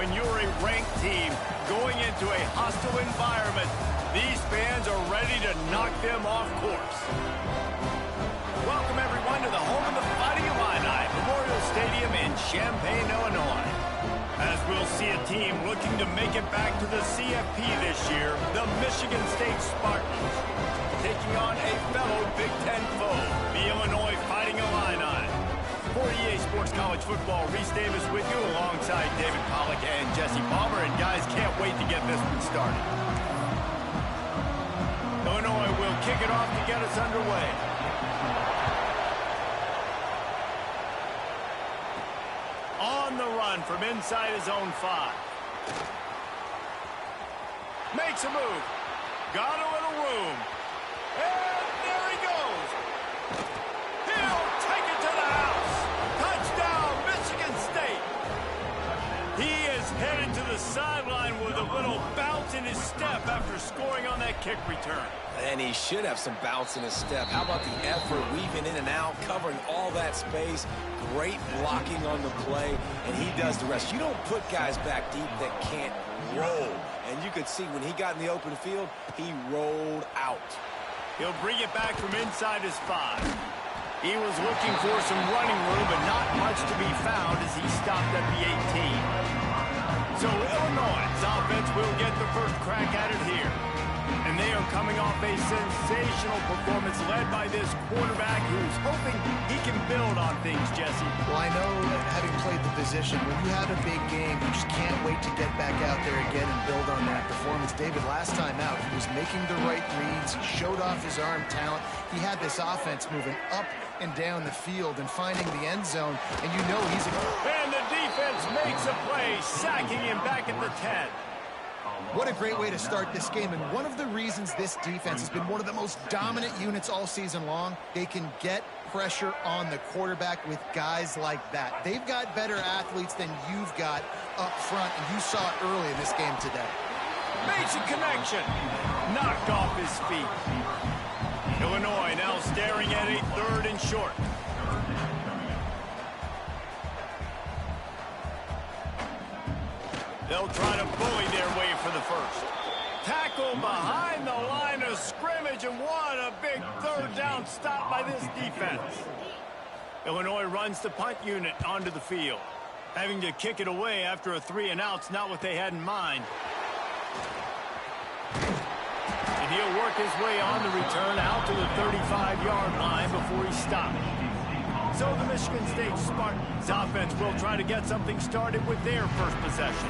when you're a ranked team going into a hostile environment, these fans are ready to knock them off course. Welcome, everyone, to the home of the Fighting Illini, Memorial Stadium in Champaign, Illinois. As we'll see a team looking to make it back to the CFP this year, the Michigan State Spartans, taking on a fellow Big Ten foe, the Illinois Fighting Illini. For EA Sports College Football, Reese Davis with you alongside David Pollack and Jesse Palmer. And guys, can't wait to get this one started. Illinois will kick it off to get us underway. On the run from inside his own 5. Makes a move. Got a little room. And there he goes. He'll take it to the house. Touchdown, Michigan State. He is headed to the sideline with a little bounce in his step after scoring on that kick return. And he should have some bounce in his step. How about the effort, weaving in and out, covering all that space. Great blocking on the play, and he does the rest. You don't put guys back deep that can't roll. And you could see when he got in the open field, he rolled out. He'll bring it back from inside his 5. He was looking for some running room, but not much to be found as he stopped at the 18. So Illinois' offense will get the first crack at it here. And they are coming off a sensational performance led by this quarterback who's hoping he can build on things, Jesse. Well, I know, having played the position, when you have a big game, you just can't wait to get back out there again and build on that performance. David, last time out, he was making the right reads. He showed off his arm talent. He had this offense moving up and down the field and finding the end zone, and you know he's a... And the defense makes a play, sacking him back at the 10. What a great way to start this game, and one of the reasons this defense has been one of the most dominant units all season long, they can get pressure on the quarterback with guys like that. They've got better athletes than you've got up front, and you saw it early in this game today. Makes a connection. Knocked off his feet. Illinois now staring at a 3rd and short. They'll try to bully their way for the first. Tackle behind the line of scrimmage, and what a big 3rd down stop by this defense. Illinois runs the punt unit onto the field. Having to kick it away after a 3-and-out's not what they had in mind. And he'll work his way on the return out to the 35-yard line before he stopped. So the Michigan State Spartans offense will try to get something started with their first possession.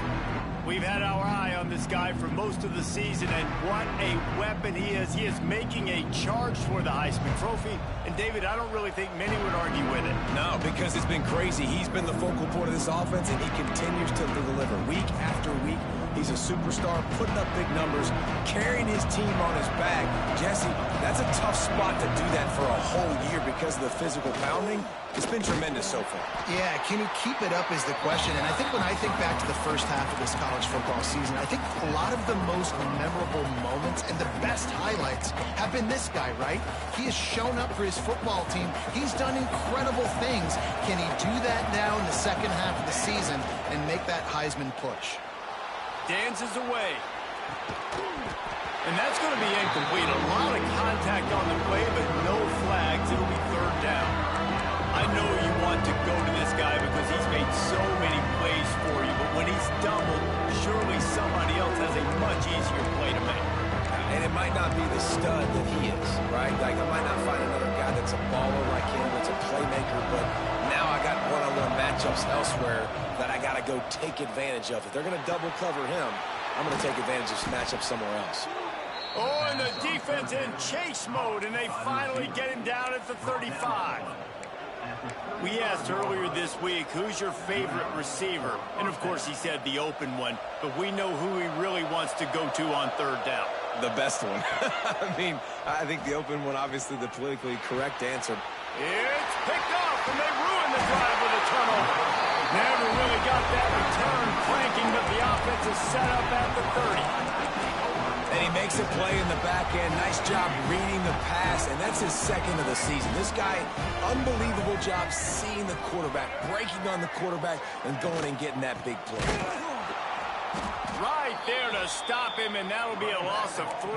We've had our eye on this guy for most of the season, and what a weapon he is. He is making a charge for the Heisman Trophy. And, David, I don't really think many would argue with it. No, because it's been crazy. He's been the focal point of this offense, and he continues to deliver week after week. He's a superstar, putting up big numbers, carrying his team on his back. Jesse, that's a tough spot to do that for a whole year because of the physical pounding. It's been tremendous so far. Yeah, can he keep it up is the question. And I think when I think back to the first half of this college football season, I think a lot of the most memorable moments and the best highlights have been this guy, right? He has shown up for his football team. He's done incredible things. Can he do that now in the second half of the season and make that Heisman push? Dances away. And that's going to be incomplete. A lot of contact on the play, but no flags. It'll be 3rd down. I know you want to go to this guy because he's made so many plays for you, but when he's doubled, surely somebody else has a much easier play to make. And it might not be the stud that he is, right? Like, I might not find another guy that's a baller like him, that's a playmaker, but now I got one-on-one matchups elsewhere that I got to go take advantage of. If they're going to double cover him, I'm going to take advantage of this matchup somewhere else. Oh, and the defense in chase mode, and they finally get him down at the 35. We asked earlier this week, who's your favorite receiver? And, of course, he said the open one, but we know who he really wants to go to on 3rd down. The best one. I mean, I think the open one, obviously the politically correct answer. It's picked off, and they ruin the drive with a turnover. Never really got that return clanking, but the offense is set up at the 30. And he makes a play in the back end. Nice job reading the pass, and that's his 2nd of the season. This guy, unbelievable job seeing the quarterback, breaking on the quarterback, and going and getting that big play. Right there to stop him, and that'll be a loss of 3.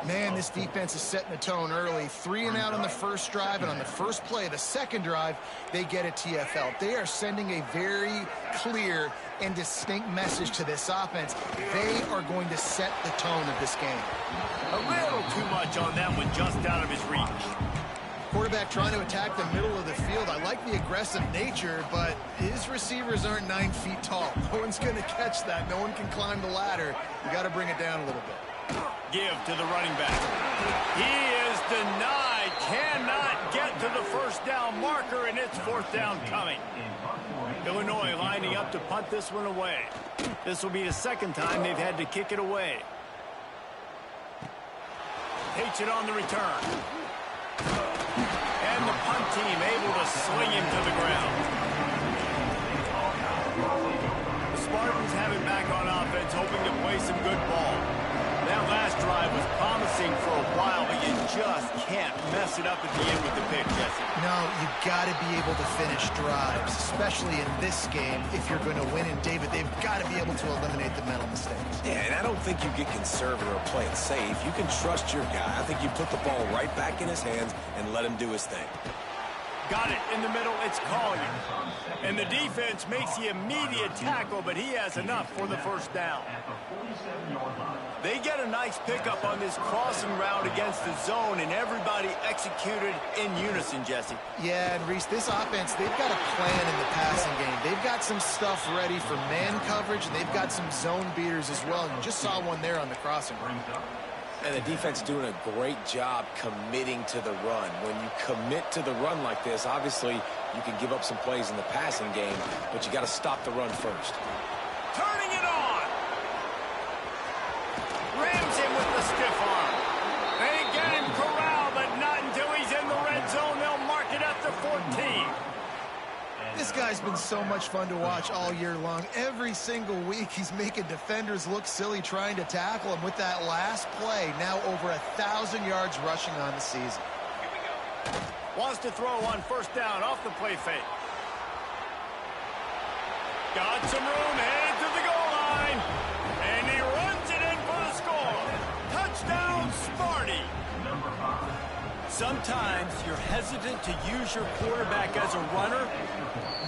Man, this defense is setting the tone early. 3 and out on the first drive, and on the first play of the second drive, they get a TFL. They are sending a very clear and distinct message to this offense. They are going to set the tone of this game. A little too much on that one, just out of his reach. Quarterback trying to attack the middle of the field. I like the aggressive nature, but his receivers aren't 9 feet tall. No one's going to catch that. No one can climb the ladder. You got to bring it down a little bit. Give to the running back. He is denied. Cannot get to the first down marker, and it's 4th down coming. Illinois lining up to punt this one away. This will be the second time they've had to kick it away. Takes it on the return. And the punt team able to sling him to the ground. The Spartans have it back on offense, hoping to play some good ball. That last drive was promising for a while, but you just can't mess it up at the end with the pick, Jesse. No, you got to be able to finish drives, especially in this game. If you're going to win, and David, they've got to be able to eliminate the mental mistakes. Yeah, and I don't think you get conservative or play it safe. You can trust your guy. I think you put the ball right back in his hands and let him do his thing. Got it in the middle. It's Collier. And the defense makes the immediate tackle, but he has enough for the first down. They get a nice pickup on this crossing route against the zone, and everybody executed in unison, Jesse. Yeah, and Reese, this offense, they've got a plan in the passing game. They've got some stuff ready for man coverage, and they've got some zone beaters as well. You just saw one there on the crossing route. And the defense doing a great job committing to the run. When you commit to the run like this, obviously you can give up some plays in the passing game, but you got to stop the run first. Turning it on. Rams him with the stiff arm. They get him corralled, but not until he's in the red zone. They'll mark it at the 14. This guy's been so much fun to watch all year long. Every single week, he's making defenders look silly trying to tackle him. With that last play, now over 1,000 yards rushing on the season. Wants to throw on first down off the play fake. Got some room, headed to the goal line. And he runs it in for the score. Touchdown, Sparty. Sometimes you're hesitant to use your quarterback as a runner.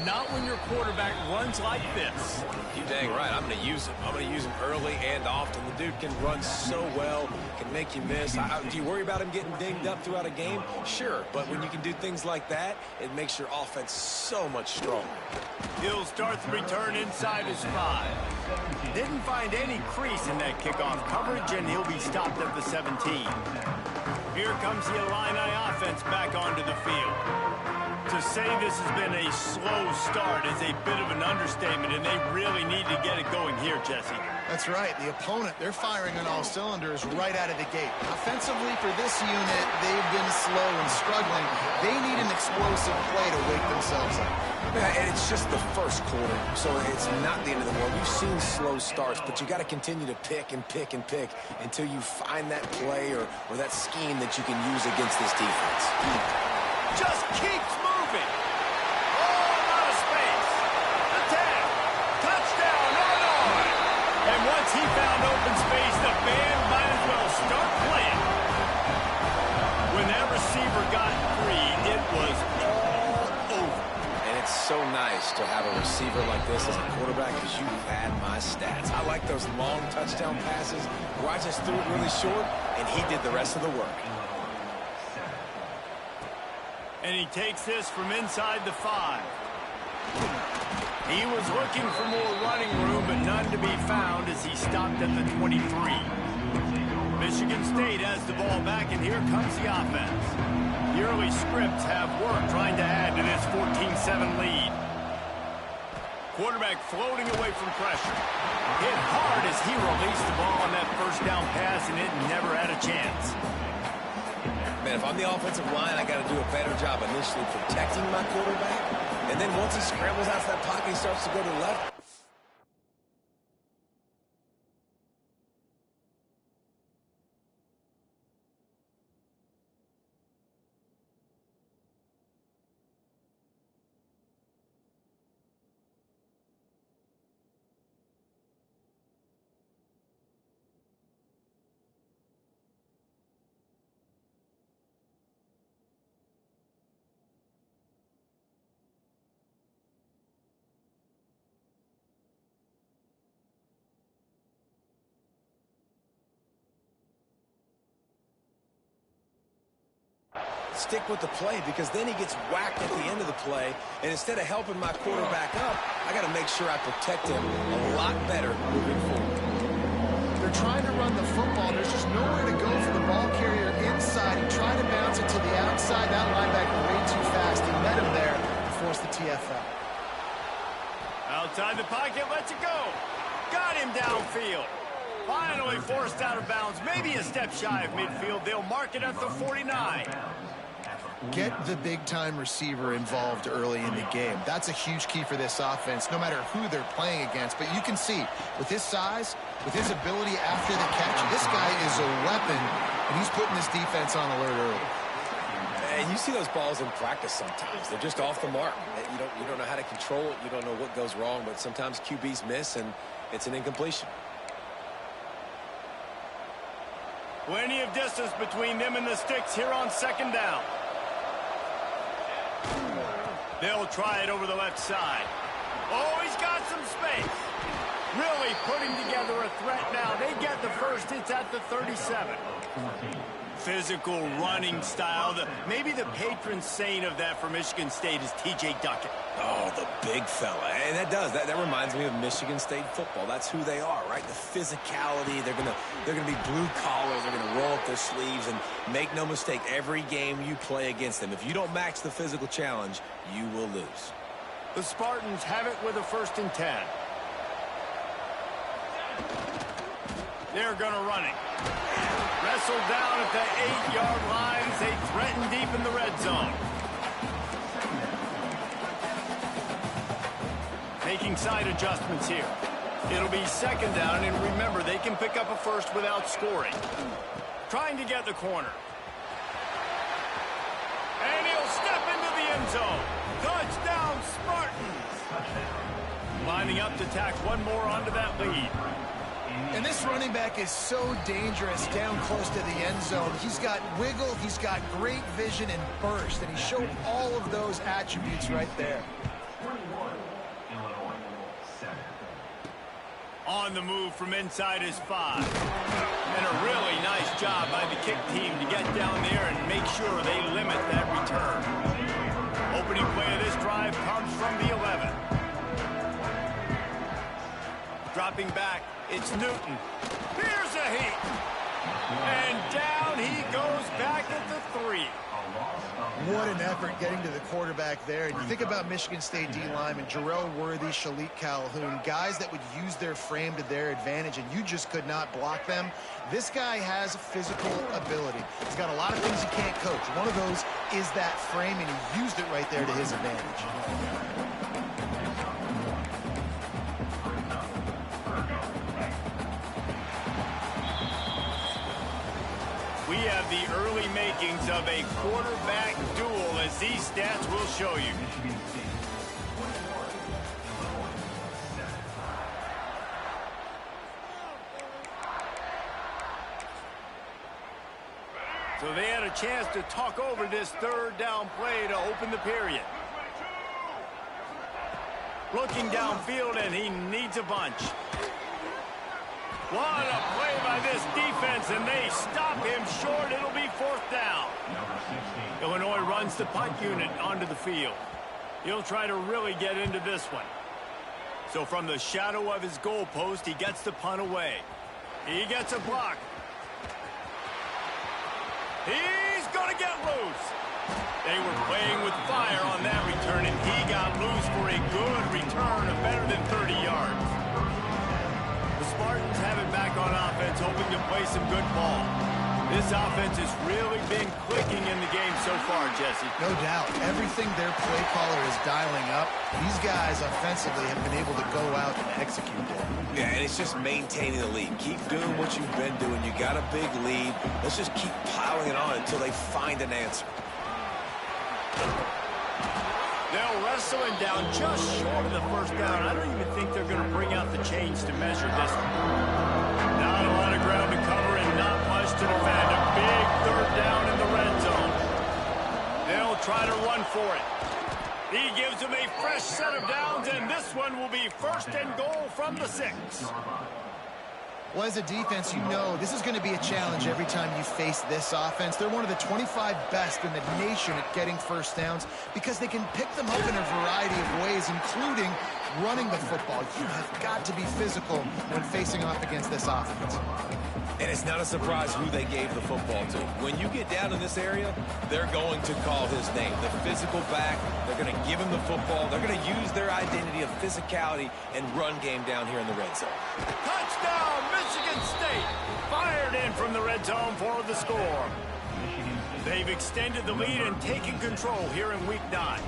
Not when your quarterback runs like this. You're dang right. I'm going to use him. I'm going to use him early and often. The dude can run so well, can make you miss. Do you worry about him getting dinged up throughout a game? Sure, but when you can do things like that, it makes your offense so much stronger. He'll start the return inside his 5. Didn't find any crease in that kickoff coverage, and he'll be stopped at the 17. Here comes the Illini offense back onto the field. To say this has been a slow start is a bit of an understatement, and they really need to get it going here, Jesse. That's right. The opponent, they're firing on all cylinders right out of the gate. Offensively, for this unit, they've been slow and struggling. They need an explosive play to wake themselves up. Yeah, and it's just the first quarter, so it's not the end of the world. We've seen slow starts, but you got to continue to pick and pick and pick until you find that play or that scheme that you can use against this defense. Just keeps moving. All out of space. The 10. Touchdown, Illinois. And once he found open space, the band might as well start playing. When that receiver got free, it was all over. And it's so nice to have a receiver like this as a quarterback because you had my stats. I like those long touchdown passes where I just threw it really short, and he did the rest of the work. And he takes this from inside the 5. He was looking for more running room, but none to be found as he stopped at the 23. Michigan State has the ball back, and here comes the offense. The early scripts have work trying to add to this 14-7 lead. Quarterback floating away from pressure. Hit hard as he released the ball on that first down pass, and it never had a chance. Man, if I'm the offensive line, I got to do a better job initially protecting my quarterback. And then once he scrambles out of that pocket, he starts to go to the left. stick with the play, because then he gets whacked at the end of the play, and instead of helping my quarterback up, I got to make sure I protect him a lot better moving forward. They're trying to run the football. There's just nowhere to go for the ball carrier inside. He tried to bounce it to the outside. That linebacker way too fast. He met him there and forced the TFL. Outside the pocket, lets it go. Got him downfield. Finally forced out of bounds. Maybe a step shy of midfield. They'll mark it at the 49. Get the big-time receiver involved early in the game. That's a huge key for this offense, no matter who they're playing against. But you can see, with his size, with his ability after the catch, this guy is a weapon, and he's putting this defense on alert early. And you see those balls in practice sometimes. They're just off the mark. You don't know how to control it. You don't know what goes wrong, but sometimes QBs miss, and it's an incompletion. Plenty of distance between them and the sticks here on second down. They'll try it over the left side. Oh, he's got some space. Really putting together a threat now. They get the first. It's at the 37. Physical running style. Maybe the patron saint of that for Michigan State is T.J. Duckett. Oh, the big fella. And that reminds me of Michigan State football. That's who they are, right? The physicality. They're gonna be blue collar. They're gonna roll up their sleeves, and make no mistake, every game you play against them, if you don't match the physical challenge, you will lose. The Spartans have it with a 1st and 10. They're gonna run it. Wrestled down at the 8-yard line as they threaten deep in the red zone. Making side adjustments here. It'll be second down, and remember, they can pick up a first without scoring. Trying to get the corner. And he'll step into the end zone. Touchdown, Spartans! Lining up to tack one more onto that lead. And this running back is so dangerous down close to the end zone. He's got wiggle, he's got great vision and burst, and he showed all of those attributes right there. On the move from inside his 5. And a really nice job by the kick team to get down there and make sure they limit that return. Opening play of this drive comes from the 11. Dropping back, it's Newton. Here's a heat. And down he goes back at the 3. What an effort getting to the quarterback there. And you think about Michigan State D-linemen, Jarrell Worthy, Shalik Calhoun, guys that would use their frame to their advantage, and you just could not block them. This guy has physical ability. He's got a lot of things he can't coach. One of those is that frame, and he used it right there to his advantage. We have the early makings of a quarterback duel, as these stats will show you. So they had a chance to talk over this 3rd down play to open the period. Looking downfield, and he needs a bunch. What a play by this defense, and they stop him short. It'll be 4th down. Illinois runs the punt unit onto the field. He'll try to really get into this one. So from the shadow of his goalpost, he gets the punt away. He gets a block. He's going to get loose. They were playing with fire on that return, and he got loose for a good return of better than 30 yards. The Spartans have it back on offense, hoping to play some good ball. This offense has really been clicking in the game so far, Jesse. No doubt. Everything their play caller is dialing up, these guys offensively have been able to go out and execute that. Yeah, and it's just maintaining the lead. Keep doing what you've been doing. You got a big lead. Let's just keep piling it on until they find an answer. They'll wrestle him down just short of the 1st down. I don't even think they're going to bring out the chains to measure this one. Not a lot of ground to cover and not much to defend. A big 3rd down in the red zone. They'll try to run for it. He gives them a fresh set of downs, and this one will be 1st and goal from the 6. Well, as a defense, you know this is going to be a challenge every time you face this offense. They're one of the 25 best in the nation at getting first downs because they can pick them up in a variety of ways, including running the football. You have got to be physical when facing off against this offense. And it's not a surprise who they gave the football to. When you get down in this area, they're going to call his name. The physical back, they're going to give him the football. They're going to use their identity of physicality and run game down here in the red zone. Touchdown, Michigan State! Fired in from the red zone for the score. They've extended the lead and taken control here in Week 9.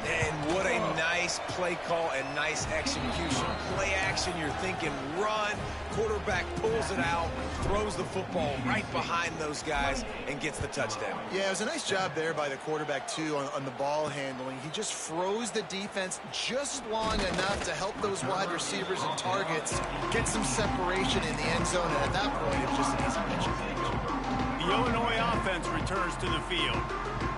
And what a nice play call and nice execution. Play action, you're thinking run. Quarterback pulls it out, throws the football right behind those guys, and gets the touchdown. Yeah, it was a nice job there by the quarterback, too, on the ball handling. He just froze the defense just long enough to help those wide receivers and targets get some separation in the end zone, and at that point, it was just an easy catch. The Illinois offense returns to the field.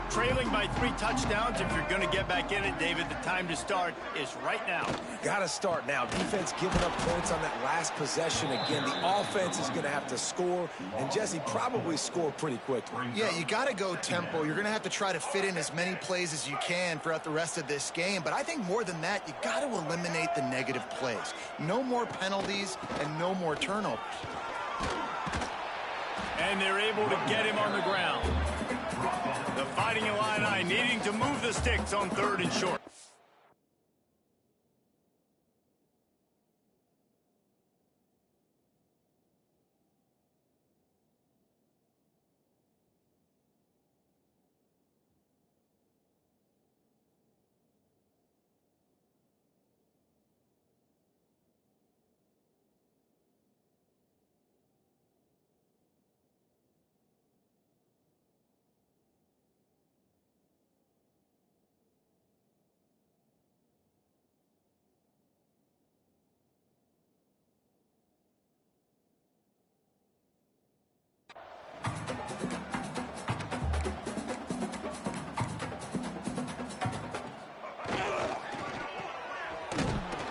Trailing by 3 touchdowns. If you're going to get back in it, David, the time to start is right now. Got to start now. Defense giving up points on that last possession. Again, the offense is going to have to score, and Jesse probably score pretty quickly. Yeah, you got to go tempo. You're going to have to try to fit in as many plays as you can throughout the rest of this game. But I think more than that, you got to eliminate the negative plays. No more penalties and no more turnovers. And they're able to get him on the ground. The Fighting Illini needing to move the sticks on 3rd and short.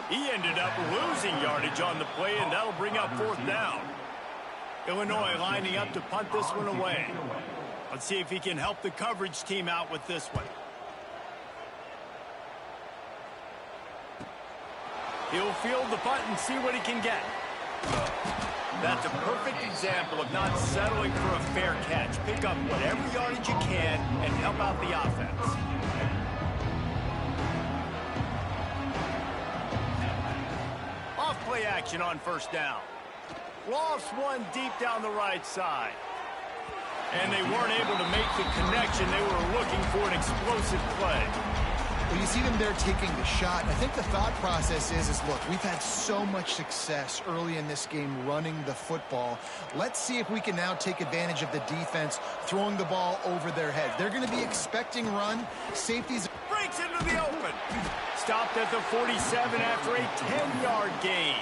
He ended up losing yardage on the play, and that'll bring up 4th down. Illinois lining up to punt this one away. Let's see if he can help the coverage team out with this one. He'll field the punt and see what he can get. That's a perfect example of not settling for a fair catch. Pick up whatever yardage you can and help out the offense. Off-play action on 1st down. Lost one deep down the right side. And they weren't able to make the connection. They were looking for an explosive play. Well, you see them there taking the shot. I think the thought process is look, we've had so much success early in this game running the football. Let's see if we can now take advantage of the defense throwing the ball over their head. They're going to be expecting run. Safeties breaks into the open. Stopped at the 47 after a 10-yard gain.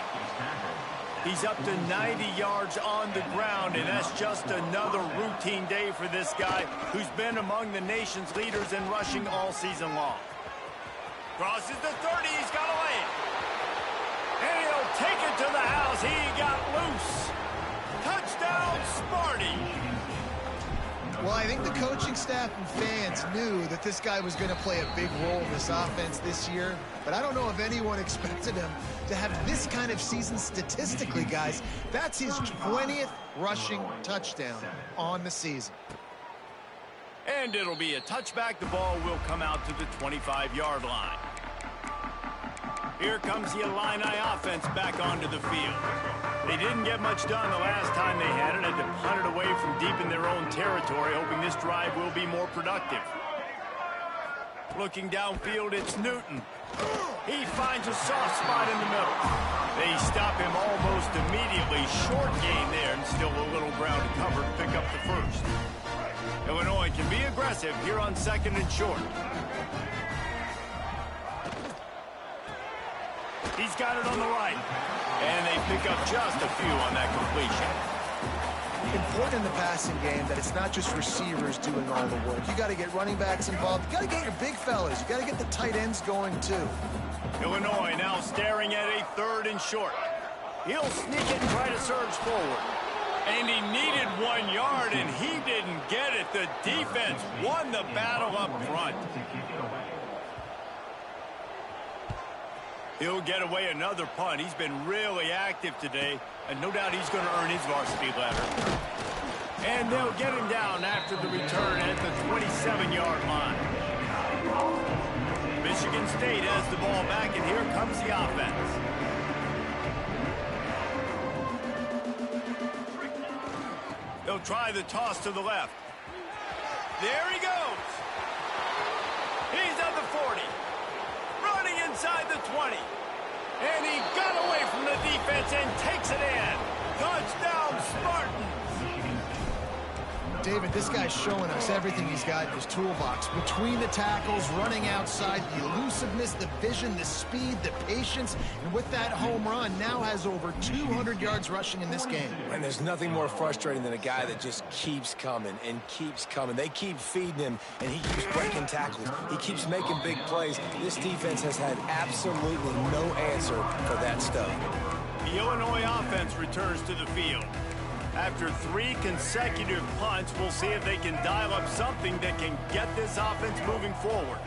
He's up to 90 yards on the ground, and that's just another routine day for this guy who's been among the nation's leaders in rushing all season long. Crosses the 30, he's got to lay it. And he'll take it to the house. He got loose. Touchdown, Sparty. Well, I think the coaching staff and fans knew that this guy was going to play a big role in this offense this year, but I don't know if anyone expected him to have this kind of season statistically, guys. That's his 20th rushing touchdown on the season. And it'll be a touchback. The ball will come out to the 25-yard line. Here comes the Illini offense back onto the field. They didn't get much done the last time they had it. Had to punt it away from deep in their own territory, hoping this drive will be more productive. Looking downfield, it's Newton. He finds a soft spot in the middle. They stop him almost immediately. Short gain there, and still a little ground to cover to pick up the first. Illinois can be aggressive here on 2nd and short. He's got it on the right. And they pick up just a few on that completion. Important in the passing game that it's not just receivers doing all the work. You got to get running backs involved. You got to get your big fellas. You got to get the tight ends going too. Illinois now staring at a 3rd and short. He'll sneak it and try to surge forward. And he needed 1 yard, and he didn't get it. The defense won the battle up front. He'll get away another punt. He's been really active today, and no doubt he's going to earn his varsity letter. And they'll get him down after the return at the 27-yard line. Michigan State has the ball back, and here comes the offense. They'll try the toss to the left. There he goes. He's at the 40. Running inside the 20. And he got away from the defense and takes it in. Touchdown, Spartans. David, this guy's showing us everything he's got in his toolbox. Between the tackles, running outside, the elusiveness, the vision, the speed, the patience, and with that home run, now has over 200 yards rushing in this game. And there's nothing more frustrating than a guy that just keeps coming and keeps coming. They keep feeding him, and he keeps breaking tackles. He keeps making big plays. This defense has had absolutely no answer for that stuff. The Illinois offense returns to the field. After 3 consecutive punts, we'll see if they can dial up something that can get this offense moving forward.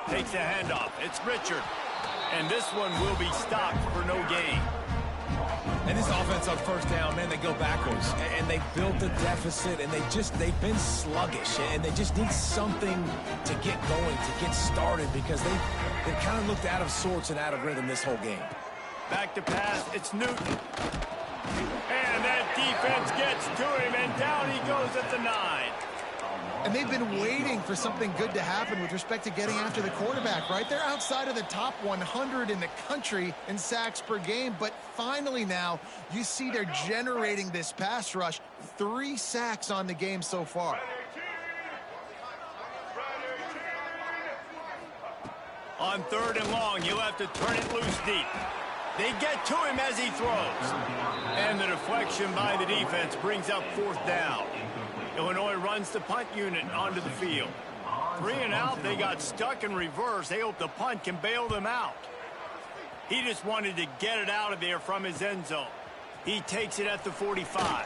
Takes a handoff. It's Richard. And this one will be stopped for no gain. And this offense on first down, man, they go backwards. And they built a deficit, and they've been sluggish. And they just need something to get going, to get started, because they kind of looked out of sorts and out of rhythm this whole game. Back to pass, it's Newton. And that defense gets to him, and down he goes at the 9. And they've been waiting for something good to happen with respect to getting after the quarterback, right? They're outside of the top 100 in the country in sacks per game, but finally now you see they're generating this pass rush. 3 sacks on the game so far. On 3rd and long, you'll have to turn it loose deep. They get to him as he throws. And the deflection by the defense brings up 4th down. Illinois runs the punt unit onto the field. 3 and out, they got stuck in reverse. They hope the punt can bail them out. He just wanted to get it out of there from his end zone. He takes it at the 45.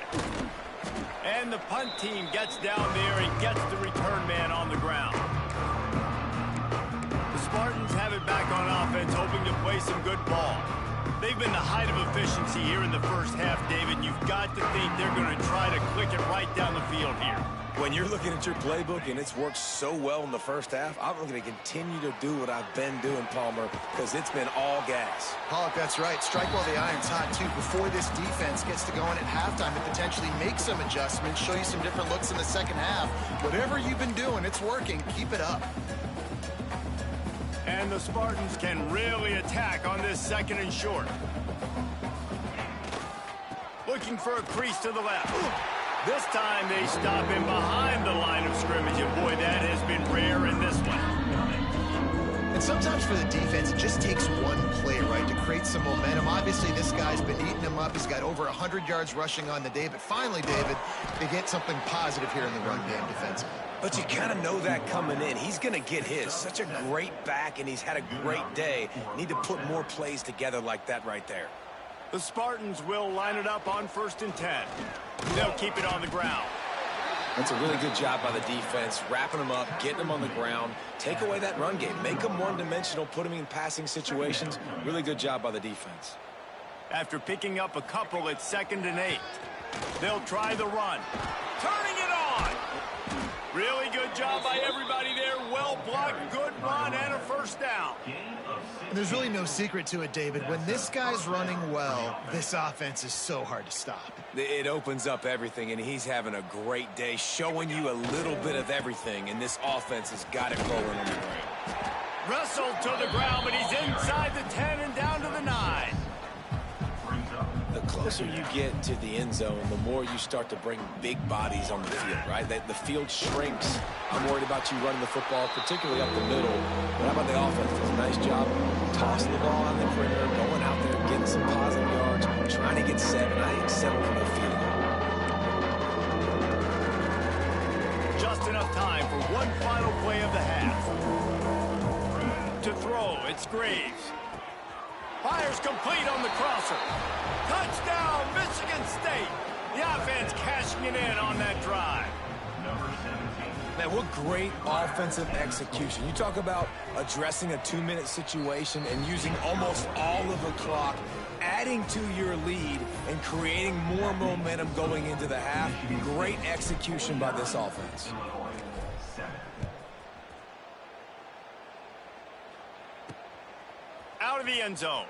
And the punt team gets down there and gets the return man on the ground. The Spartans have it back on offense, hoping to play some good ball. They've been the height of efficiency here in the first half, David. You've got to think they're going to try to click it right down the field here. When you're looking at your playbook and it's worked so well in the first half, I'm going to continue to do what I've been doing, Palmer, because it's been all gas. Pollock, that's right. Strike while the iron's hot, too. Before this defense gets to going at halftime and potentially make some adjustments, show you some different looks in the second half. Whatever you've been doing, it's working. Keep it up. And the Spartans can really attack on this 2nd and short. Looking for a crease to the left. This time they stop him behind the line of scrimmage, and boy, that has been rare in this one. And sometimes for the defense, it just takes one play, right, to create some momentum. Obviously, this guy's been eating him up. He's got over 100 yards rushing on the day, but finally, David, they get something positive here in the run game defensively. But you kind of know that coming in. He's going to get his. Such a great back, and he's had a great day. Need to put more plays together like that right there. The Spartans will line it up on 1st and 10. They'll keep it on the ground. That's a really good job by the defense, wrapping them up, getting them on the ground. Take away that run game. Make them one-dimensional, put them in passing situations. Really good job by the defense. After picking up a couple, it's 2nd and 8. They'll try the run. Turning it on! Really good job by everybody there. Well blocked, good run, and a 1st down. And there's really no secret to it, David. When this guy's running well, this offense is so hard to stop. It opens up everything, and he's having a great day, showing you a little bit of everything, and this offense has got it rolling on the ground. Wrestled to the ground, but he's inside the 10 and down to the 9. The closer you get to the end zone, the more you start to bring big bodies on the field, right? The field shrinks. I'm worried about you running the football, particularly up the middle. But how about the offense? Does a nice job tossing the ball on the perimeter, going out there, getting some positive yards, trying to get 7. I think 7 for the field. Just enough time for one final play of the half. To throw, it's Graves. Fires complete on the crosser. Touchdown, Michigan State. The offense cashing it in on that drive. Man, what great offensive execution. You talk about addressing a 2-minute situation and using almost all of the clock, adding to your lead and creating more momentum going into the half. Great execution by this offense. Out of the end zone.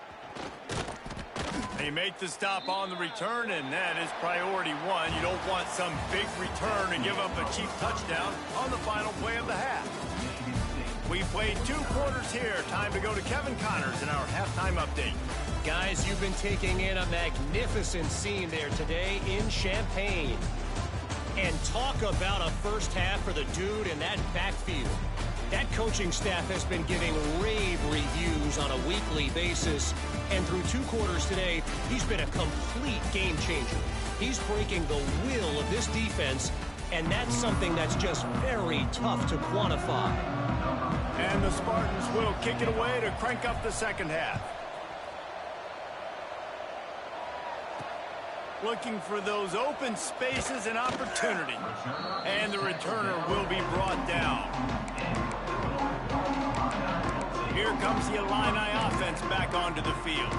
They make the stop on the return, and that is priority one. You don't want some big return and give up a cheap touchdown on the final play of the half. We played 2 quarters here. Time to go to Kevin Connors in our halftime update. Guys, you've been taking in a magnificent scene there today in Champaign. And talk about a first half for the dude in that backfield. That coaching staff has been giving rave reviews on a weekly basis. And through 2 quarters today, he's been a complete game changer. He's breaking the will of this defense, and that's something that's just very tough to quantify. And the Spartans will kick it away to crank up the second half. Looking for those open spaces and opportunity. And the returner will be brought down. Here comes the Illini offense back onto the field.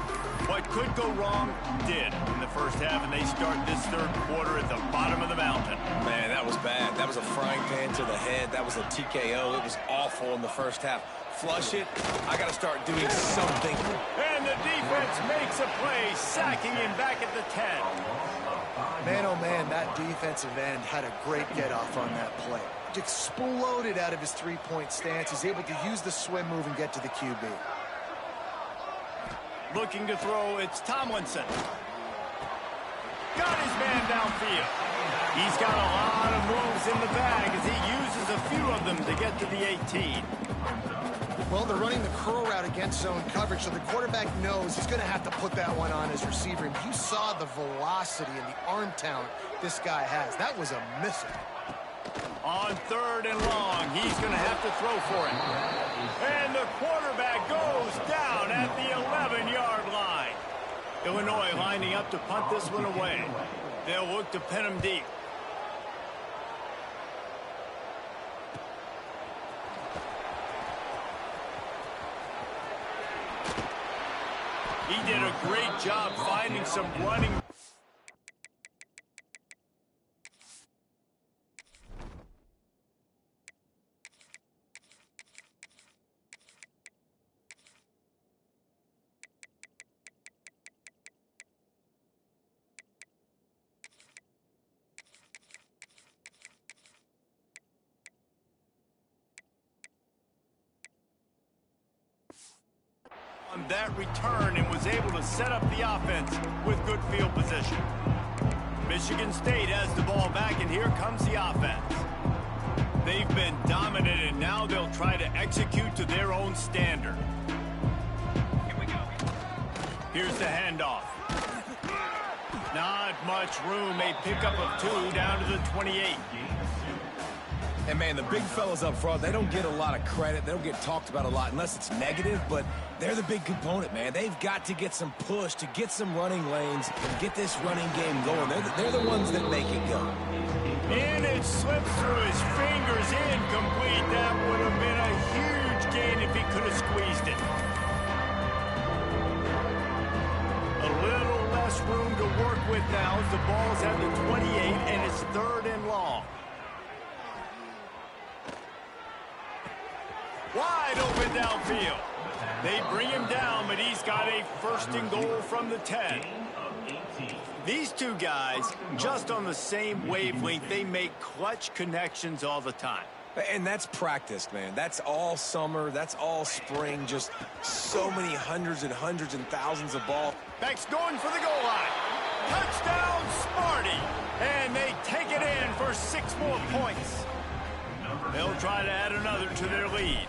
What could go wrong did in the first half, and they start this 3rd quarter at the bottom of the mountain. Man, that was bad. That was a frying pan to the head. That was a TKO. It was awful in the first half. Flush it. I got to start doing something. And the defense makes a play, sacking him back at the 10. Man, oh man, that defensive end had a great get-off on that play. Exploded out of his 3-point stance. He's able to use the swim move and get to the QB. Looking to throw, it's Tomlinson. Got his man downfield. He's got a lot of moves in the bag as he uses a few of them to get to the 18. Well, they're running the curl route against zone coverage, so the quarterback knows he's going to have to put that one on his receiver. And you saw the velocity and the arm talent this guy has. That was a missile. On 3rd and long, he's going to have to throw for it. And the quarterback goes down at the 11-yard line. Illinois lining up to punt this one away. They'll look to pin him deep. He did a great job finding some running. On that return and was able to set up the offense with good field position. Michigan State has the ball back, and here comes the offense. They've been dominant, and now they'll try to execute to their own standard. Here we go. Here's the handoff. Not much room. A pickup of 2 down to the 28. And, man, the big fellas up front, they don't get a lot of credit. They don't get talked about a lot unless it's negative, but they're the big component, man. They've got to get some push to get some running lanes and get this running game going. They're the ones that make it go. And it slips through his fingers, incomplete. That would have been a huge gain if he could have squeezed it. A little less room to work with now as the ball's at the 28, and it's 3rd and long. Wide open downfield. They bring him down, but he's got a 1st and goal from the 10. These two guys, just on the same wavelength, they make clutch connections all the time. And that's practiced, man. That's all summer. That's all spring. Just so many hundreds and thousands of balls. Beck's going for the goal line. Touchdown, Sparty. And they take it in for 6 more points. They'll try to add another to their lead.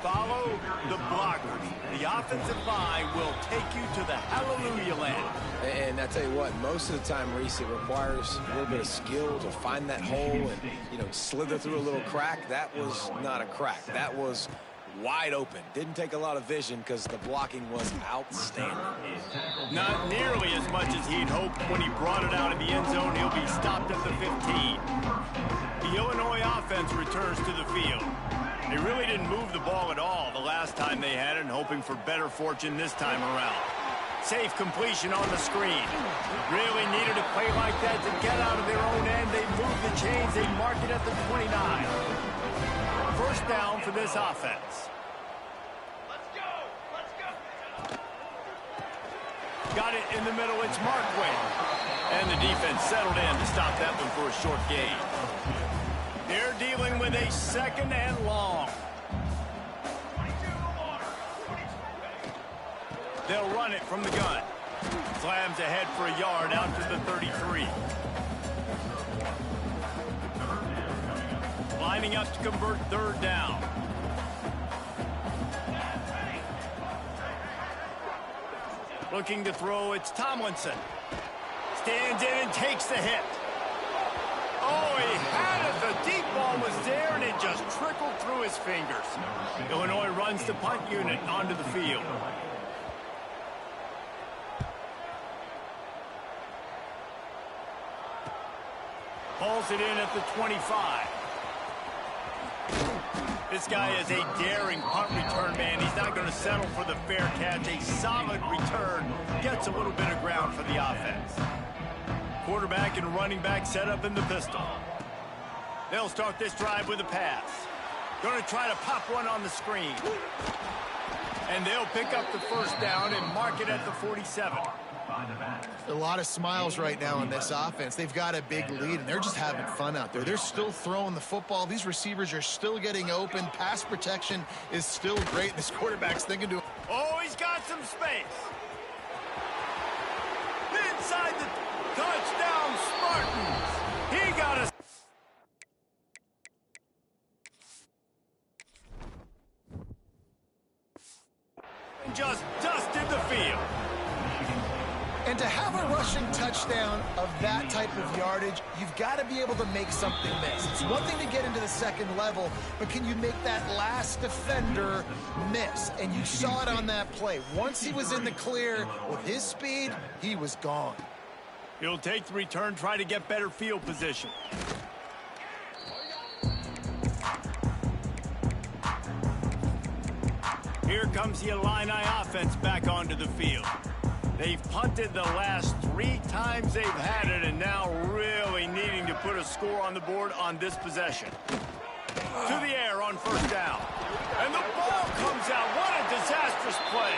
Follow the blockers. The offensive line will take you to the hallelujah land. And I tell you what, most of the time, Reese, it requires a little bit of skill to find that hole and, slither through a little crack. That was not a crack. That was wide open. Didn't take a lot of vision because the blocking was outstanding. Not nearly as much as he'd hoped. When he brought it out of the end zone, he'll be stopped at the 15. The Illinois offense returns to the field. They really didn't move the ball at all the last time they had it, and hoping for better fortune this time around. Safe completion on the screen. Really needed a play like that to get out of their own end. They move the chains. They mark it at the 29. First down for this offense. Let's go! Let's go! Got it in the middle. It's Markway. And the defense settled in to stop that one for a short gain. They're dealing with a second and long. They'll run it from the gun. Slams ahead for a yard out to the 33. Lining up to convert third down. Looking to throw, it's Tomlinson. Stands in and takes the hit. Oh, he had it. The deep ball was there, and it just trickled through his fingers. Illinois runs the punt unit onto the field. Pulls it in at the 25. This guy is a daring punt return man. He's not going to settle for the fair catch. A solid return. Gets a little bit of ground for the offense. Quarterback and running back set up in the pistol. They'll start this drive with a pass. Going to try to pop one on the screen. And they'll pick up the first down and mark it at the 47. A lot of smiles right now in this offense. They've got a big lead, and they're just having fun out there. They're still throwing the football. These receivers are still getting open. Pass protection is still great. This quarterback's thinking to... Oh, he's got some space. Inside the touchdown, Spartans. He got a... and just dusted the field. And to have a rushing touchdown of that type of yardage, you've got to be able to make something miss. It's one thing to get into the second level, but can you make that last defender miss? And you saw it on that play. Once he was in the clear with his speed, he was gone. He'll take the return, try to get better field position. Here comes the Illini offense back onto the field. They've punted the last 3 times they've had it, and now really needing to put a score on the board on this possession. To the air on first down. And the ball comes out. What a disastrous play.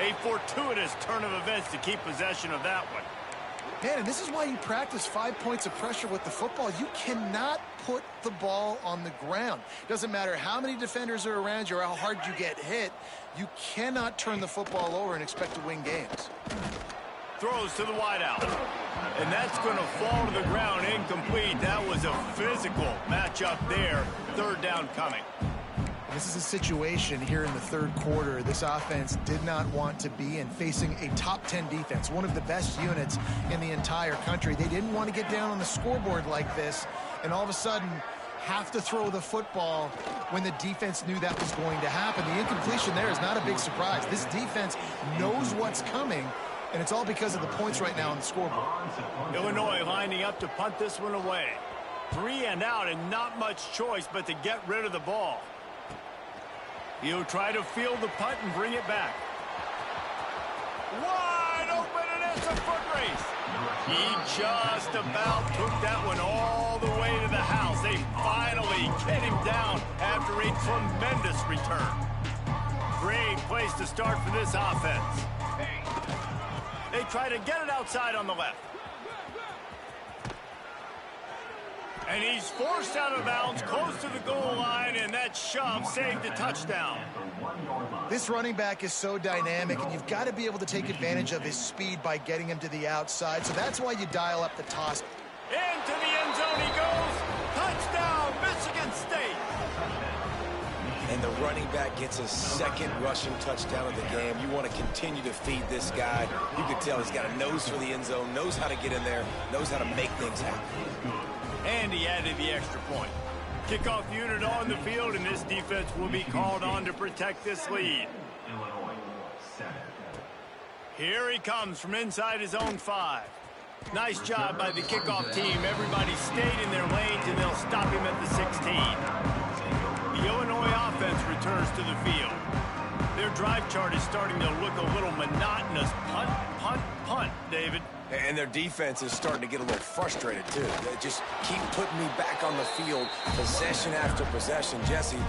A fortuitous turn of events to keep possession of that one. Man, and this is why you practice 5 points of pressure with the football. You cannot put the ball on the ground. Doesn't matter how many defenders are around you or how hard you get hit. You cannot turn the football over and expect to win games. Throws to the wideout. And that's going to fall to the ground incomplete. That was a physical matchup there. Third down coming. This is a situation here in the third quarter this offense did not want to be in, facing a top 10 defense, one of the best units in the entire country. They didn't want to get down on the scoreboard like this and all of a sudden have to throw the football when the defense knew that was going to happen. The incompletion there is not a big surprise. This defense knows what's coming, and it's all because of the points right now on the scoreboard. Illinois lining up to punt this one away. 3 and out and not much choice but to get rid of the ball. He'll try to field the punt and bring it back. Wide open, and it's a foot race. He just about took that one all the way to the house. They finally get him down after a tremendous return. Great place to start for this offense. They try to get it outside on the left. And he's forced out of bounds, close to the goal line, and that shove saved the touchdown. This running back is so dynamic, and you've got to be able to take advantage of his speed by getting him to the outside. So that's why you dial up the toss. Into the end zone he goes. Touchdown, Michigan State. And the running back gets his second rushing touchdown of the game. You want to continue to feed this guy. You can tell he's got a nose for the end zone, knows how to get in there, knows how to make things happen. And he added the extra point. Kickoff unit on the field, and this defense will be called on to protect this lead. Here he comes from inside his own 5. Nice job by the kickoff team. Everybody stayed in their lanes, and they'll stop him at the 16. The Illinois offense returns to the field. Their drive chart is starting to look a little monotonous. Punt, punt, punt, David. And their defense is starting to get a little frustrated, too. They just keep putting me back on the field, possession after possession. Jesse,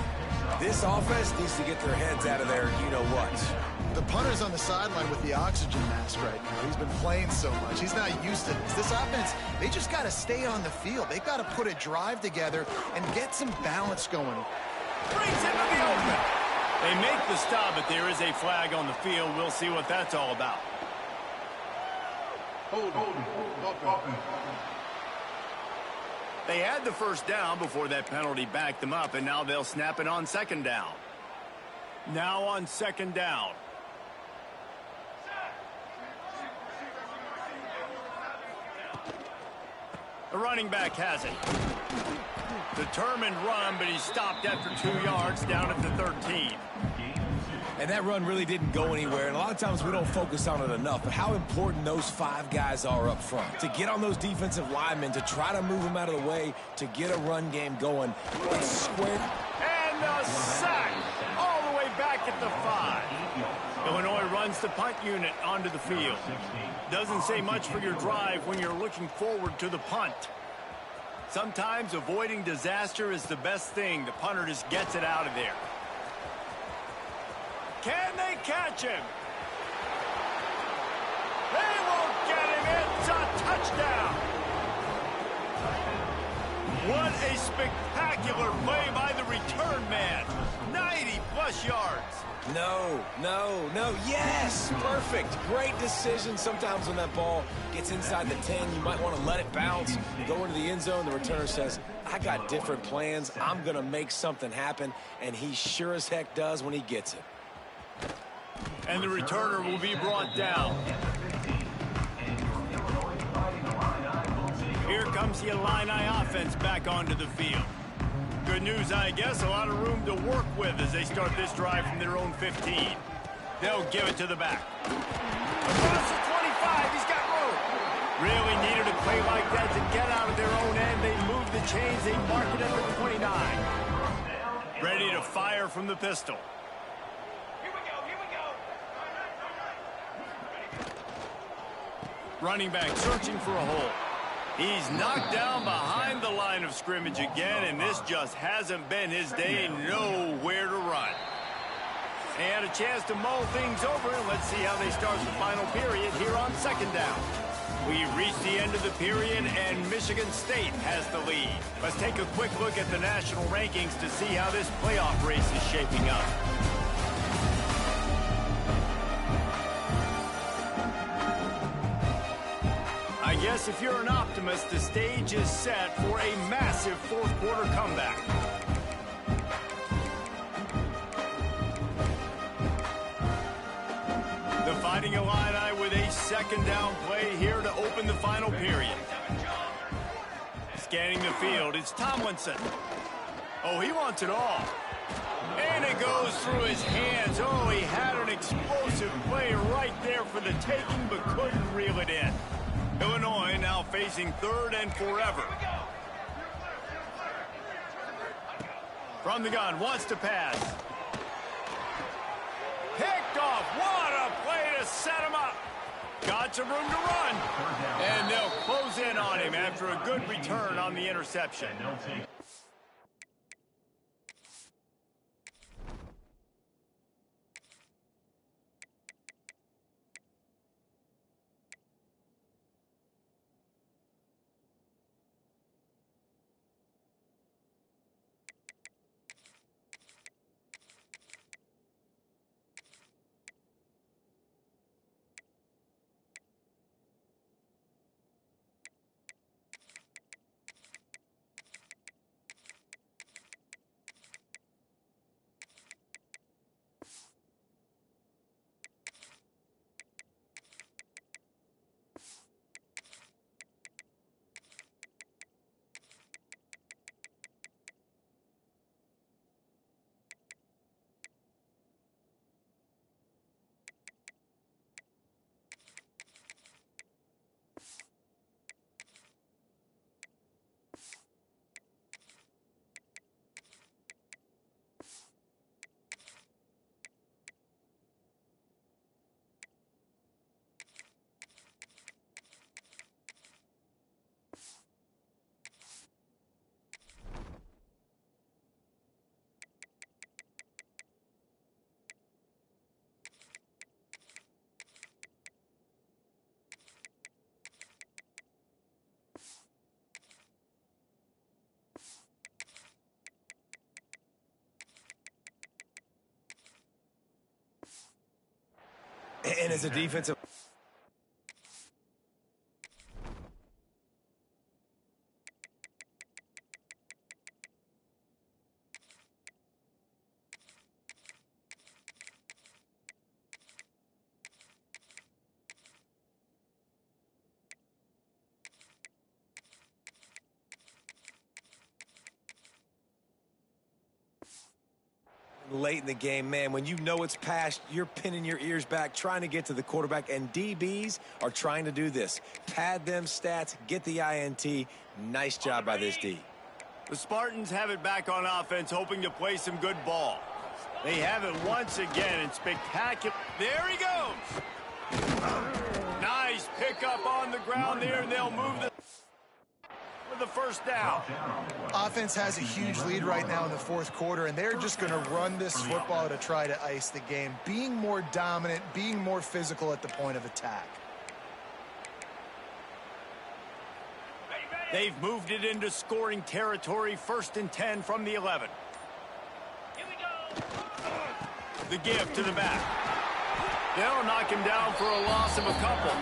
this offense needs to get their heads out of their you-know-whats. The punter's on the sideline with the oxygen mask right now. He's been playing so much. He's not used to this. This offense, they just got to stay on the field. They've got to put a drive together and get some balance going. Brings into the open. They make the stop, but there is a flag on the field. We'll see what that's all about. They had the first down before that penalty backed them up, and now they'll snap it on second down. Now on second down. The running back has it. Determined run, but he stopped after 2 yards down at the 13. And that run really didn't go anywhere, and a lot of times we don't focus on it enough, but how important those 5 guys are up front. To get on those defensive linemen, to try to move them out of the way, to get a run game going. It's square. And a sack all the way back at the 5. Illinois runs the punt unit onto the field. Doesn't say much for your drive when you're looking forward to the punt. Sometimes avoiding disaster is the best thing. The punter just gets it out of there. Can they catch him? They won't get him. It's a touchdown. What a spectacular play by the return man. 90-plus yards. No. Yes, perfect. Great decision. Sometimes when that ball gets inside the 10, you might want to let it bounce, go into the end zone. The returner says, I got different plans. I'm going to make something happen, and he sure as heck does when he gets it. And the returner will be brought down. Here comes the Illini offense back onto the field. Good news, I guess, a lot of room to work with as they start this drive from their own 15. They'll give it to the back. Across the 25, he's got room. Really needed a play like that to get out of their own end. They move the chains, they mark it at the 29. Ready to fire from the pistol. Running back searching for a hole. He's knocked down behind the line of scrimmage again, and this just hasn't been his day. Nowhere to run. They had a chance to mull things over, and let's see how they start the final period here on second down. We've reached the end of the period, and Michigan State has the lead. Let's take a quick look at the national rankings to see how this playoff race is shaping up. I guess if you're an optimist, the stage is set for a massive fourth-quarter comeback. The Fighting Illini with a second down play here to open the final period. Scanning the field, it's Tomlinson. Oh, he wants it all. And it goes through his hands. Oh, he had an explosive play right there for the taking, but couldn't reel it in. Illinois now facing third and forever. From the gun, wants to pass. Picked off. What a play to set him up. Got some room to run. And they'll close in on him after a good return on the interception. And as a defensive... Late in the game, man, when you know it's past, you're pinning your ears back, trying to get to the quarterback, and DBs are trying to do this. Pad them stats, get the INT. Nice job by this D. The Spartans have it back on offense, hoping to play some good ball. They have it once again, and spectacular. There he goes. Nice pickup on the ground there, and they'll move the first down. Offense has a huge lead right now in the fourth quarter, and they're just going to run this football to try to ice the game, being more dominant, being more physical at the point of attack. They've moved it into scoring territory, 1st and 10 from the 11. Here we go. The give to the back. They'll knock him down for a loss of a couple.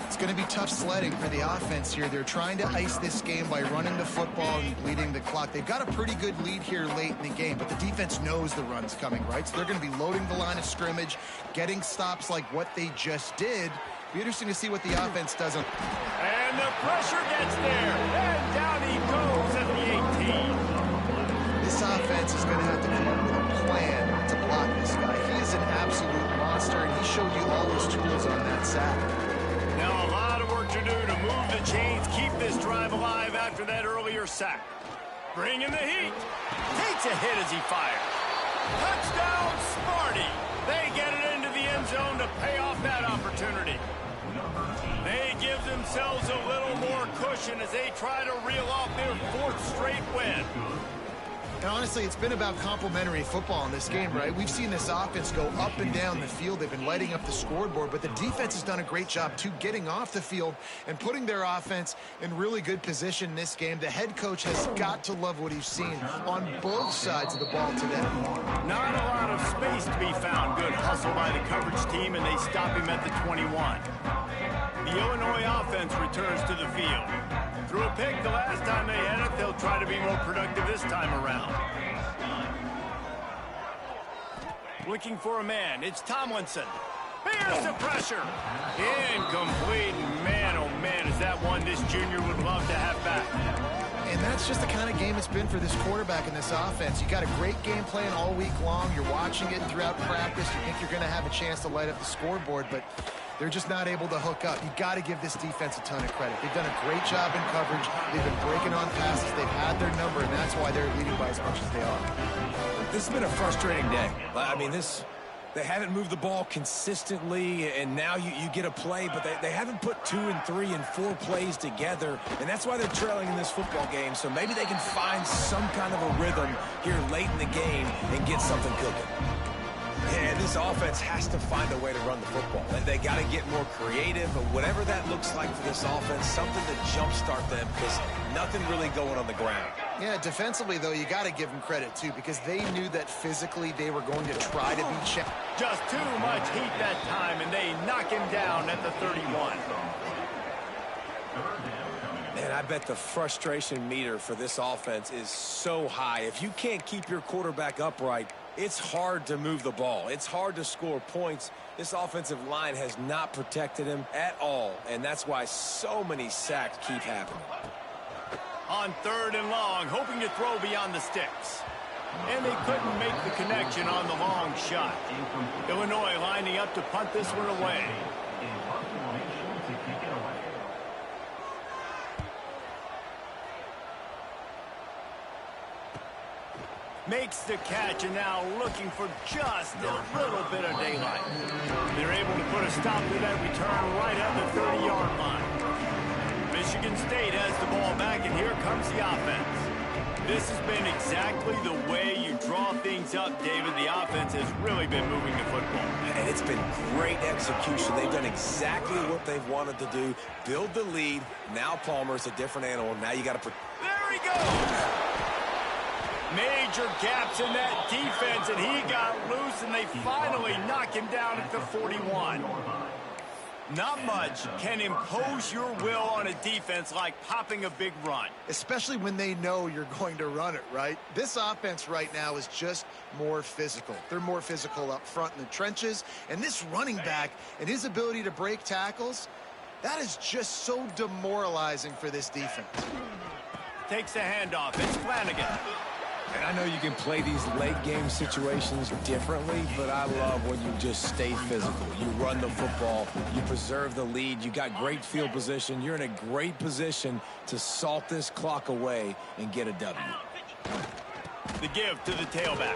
It's going to be tough sledding for the offense here. They're trying to ice this game by running the football and bleeding the clock. They've got a pretty good lead here late in the game, but the defense knows the run's coming, right? So they're going to be loading the line of scrimmage, getting stops like what they just did. Be interesting to see what the offense does. And the pressure gets there, and down he goes at the 18. This offense is going to have to come up with a plan to block this guy. He is an absolute monster, and he showed you all his tools on that sack. Now a lot of work to do to move the chains, keep this drive alive after that earlier sack. Bring in the heat. Takes a hit as he fires. Touchdown, Sparty. They get it into the end zone to pay off that opportunity. They give themselves a little more cushion as they try to reel off their 4th straight win. And honestly, it's been about complementary football in this game, right? We've seen this offense go up and down the field. They've been lighting up the scoreboard, but the defense has done a great job, too, getting off the field and putting their offense in really good position in this game. The head coach has got to love what he's seen on both sides of the ball today. Not a lot of space to be found. Good hustle by the coverage team, and they stop him at the 21. The Illinois offense returns to the field. Threw a pick the last time they had it. They'll try to be more productive this time around. Looking for a man. It's Tomlinson. Here's the pressure. Incomplete. Man, oh man, is that one this junior would love to have back. And that's just the kind of game it's been for this quarterback and this offense. You got a great game plan all week long. You're watching it throughout practice. You think you're going to have a chance to light up the scoreboard, but they're just not able to hook up. You got to give this defense a ton of credit. They've done a great job in coverage. They've been breaking on passes. They've had their number, and that's why they're leading by as much as they are. This has been a frustrating day. I mean, they haven't moved the ball consistently, and now you get a play, but they haven't put 2 and 3 and 4 plays together, and that's why they're trailing in this football game. So maybe they can find some kind of a rhythm here late in the game and get something cooking. Yeah, this offense has to find a way to run the football. They got to get more creative, but whatever that looks like for this offense, something to jumpstart them, because nothing really going on the ground. Yeah, defensively, though, you got to give them credit, too, because they knew that physically they were going to try to be checked. Just too much heat that time, and they knock him down at the 31. And I bet the frustration meter for this offense is so high. If you can't keep your quarterback upright, it's hard to move the ball. It's hard to score points. This offensive line has not protected him at all, and that's why so many sacks keep happening. On 3rd and long, hoping to throw beyond the sticks. And they couldn't make the connection on the long shot. Illinois lining up to punt this one away. Makes the catch, and now looking for just a little bit of daylight. They're able to put a stop to that return right at the 30-yard line. Michigan State has the ball back, and here comes the offense. This has been exactly the way you draw things up, David. The offense has really been moving the football. And it's been great execution. They've done exactly what they've wanted to do. Build the lead. Now Palmer's a different animal. Now you got to... There he goes! Major gaps in that defense, and he got loose, and they finally knock him down at the 41. Not much can impose your will on a defense like popping a big run. Especially when they know you're going to run it, right? This offense right now is just more physical. They're more physical up front in the trenches, and this running back and his ability to break tackles, that is just so demoralizing for this defense. Takes the handoff. It's Flanagan. And I know you can play these late game situations differently, but I love when you just stay physical. You run the football, you preserve the lead, you got great field position, you're in a great position to salt this clock away and get a W. The give to the tailback.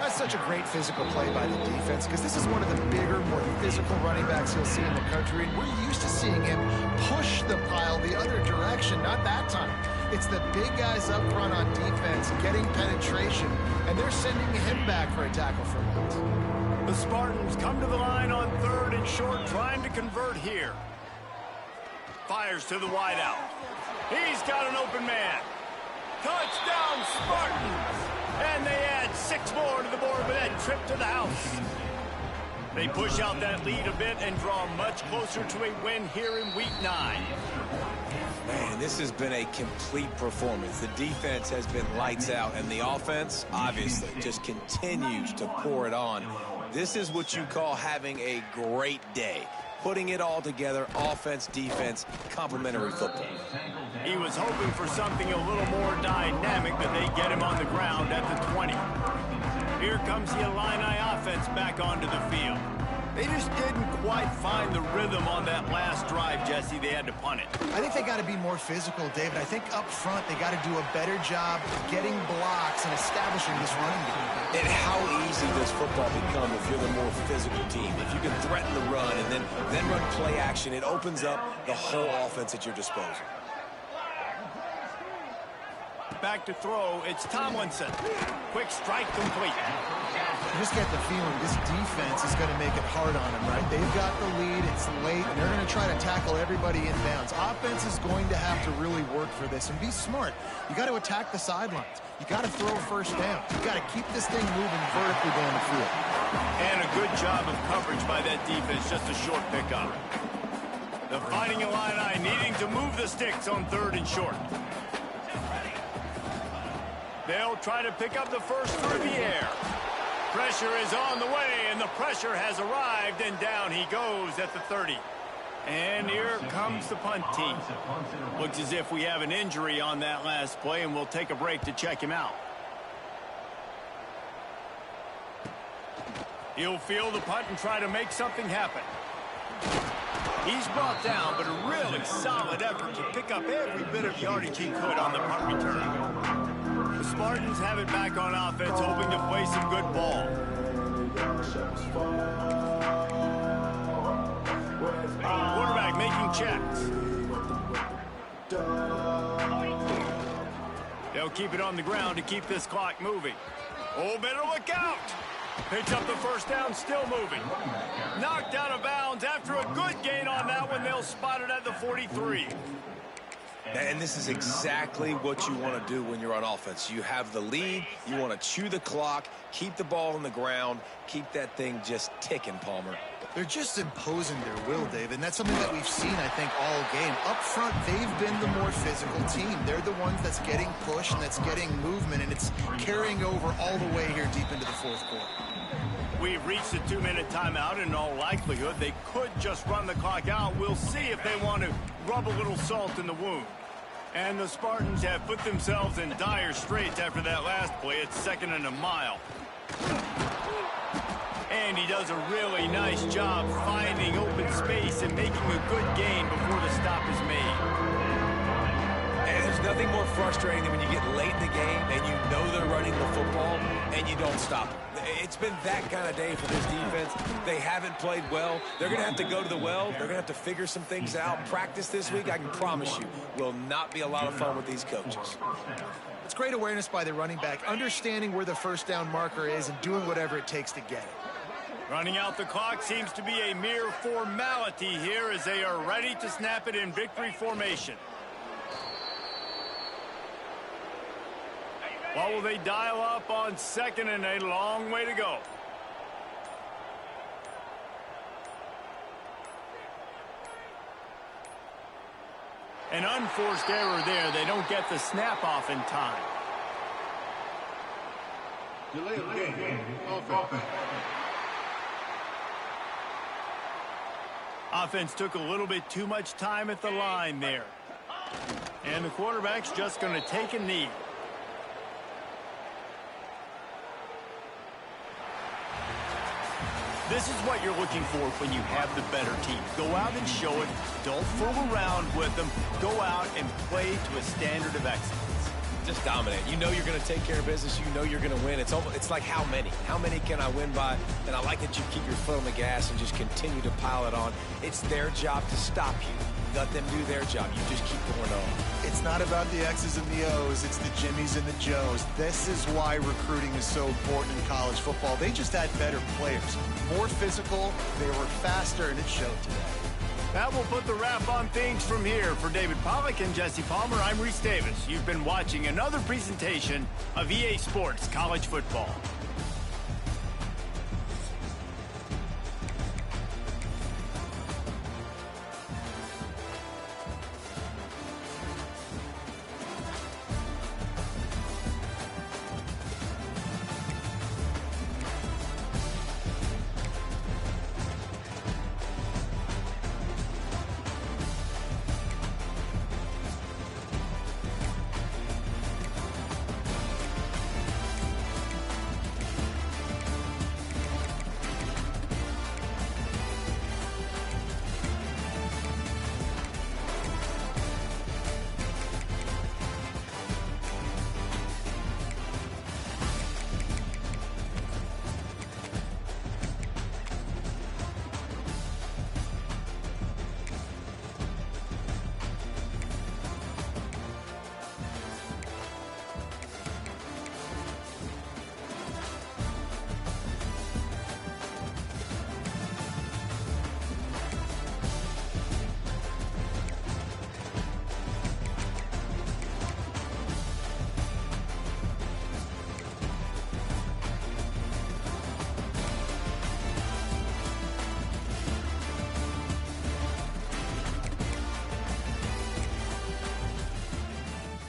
That's such a great physical play by the defense because this is one of the bigger, more physical running backs you'll see in the country, and we're used to seeing him push the pile the other direction. Not that time. It's the big guys up front on defense getting penetration, and they're sending him back for a tackle for loss. The Spartans come to the line on 3rd and short, trying to convert here. Fires to the wideout. He's got an open man. Touchdown, Spartans! And they add 6 more to the board with that trip to the house. They push out that lead a bit and draw much closer to a win here in Week 9. Man, this has been a complete performance. The defense has been lights out, and the offense, obviously, just continues to pour it on. This is what you call having a great day. Putting it all together, offense, defense, complementary football. He was hoping for something a little more dynamic, but they get him on the ground at the 20. Here comes the Illini offense back onto the field. They just didn't quite find the rhythm on that last drive, Jesse. They had to punt it. I think they got to be more physical, David. I think up front they got to do a better job getting blocks and establishing this running game. And how easy does football become if you're the more physical team? If you can threaten the run and then run play action, it opens up the whole offense at your disposal. Back to throw, it's Tomlinson. Quick strike complete. You just get the feeling this defense is going to make it hard on them, right? They've got the lead, it's late, and they're going to try to tackle everybody inbounds. Offense is going to have to really work for this and be smart. You got to attack the sidelines. You got to throw first down. You got to keep this thing moving vertically down the field. And a good job of coverage by that defense, just a short pickup. The Fighting Illini needing to move the sticks on 3rd and short. They'll try to pick up the first through the air. Pressure is on the way, and the pressure has arrived, and down he goes at the 30. And here comes the punt team. Looks as if we have an injury on that last play, and we'll take a break to check him out. He'll field the punt and try to make something happen. He's brought down, but a really solid effort to pick up every bit of yardage he could on the punt return. The Spartans have it back on offense, hoping to play some good ball. Quarterback making checks. They'll keep it on the ground to keep this clock moving. Oh, better look out! Picks up the first down, still moving. Knocked out of bounds after a good gain on that one. They'll spot it at the 43. And this is exactly what you want to do when you're on offense. You have the lead, you want to chew the clock, keep the ball on the ground, keep that thing just ticking, Palmer. They're just imposing their will, David, and that's something that we've seen, I think, all game. Up front, they've been the more physical team. They're the ones that's getting pushed and that's getting movement, and it's carrying over all the way here deep into the 4th quarter. We've reached a 2-minute timeout, and in all likelihood, they could just run the clock out. We'll see if they want to rub a little salt in the wound. And the Spartans have put themselves in dire straits after that last play. It's 2nd and a mile. And he does a really nice job finding open space and making a good gain before the stop is made. And there's nothing more frustrating than when you get late in the game and you know they're running the football and you don't stop them. It's been that kind of day for this defense. They haven't played well. They're going to have to go to the well. They're going to have to figure some things out. Practice this week, I can promise you, will not be a lot of fun with these coaches. It's great awareness by the running back, understanding where the first down marker is and doing whatever it takes to get it. Running out the clock seems to be a mere formality here as they are ready to snap it in victory formation. What will they dial up on second and a long way to go? An unforced error there. They don't get the snap off in time. Delay of game. Offense. Offense took a little bit too much time at the line there. And the quarterback's just going to take a knee. This is what you're looking for when you have the better team. Go out and show it. Don't fool around with them. Go out and play to a standard of excellence. Just dominate. You know you're going to take care of business. You know you're going to win. It's like how many? How many can I win by? And I like that you keep your foot on the gas and just continue to pile it on. It's their job to stop you. Let them do their job. You just keep going on. It's not about the X's and the O's. It's the Jimmies and the Joes. This is why recruiting is so important in college football. They just had better players. More physical, they were faster, and it showed today. That will put the wrap on things from here. For David Pollack and Jesse Palmer, I'm Reese Davis. You've been watching another presentation of EA Sports College Football.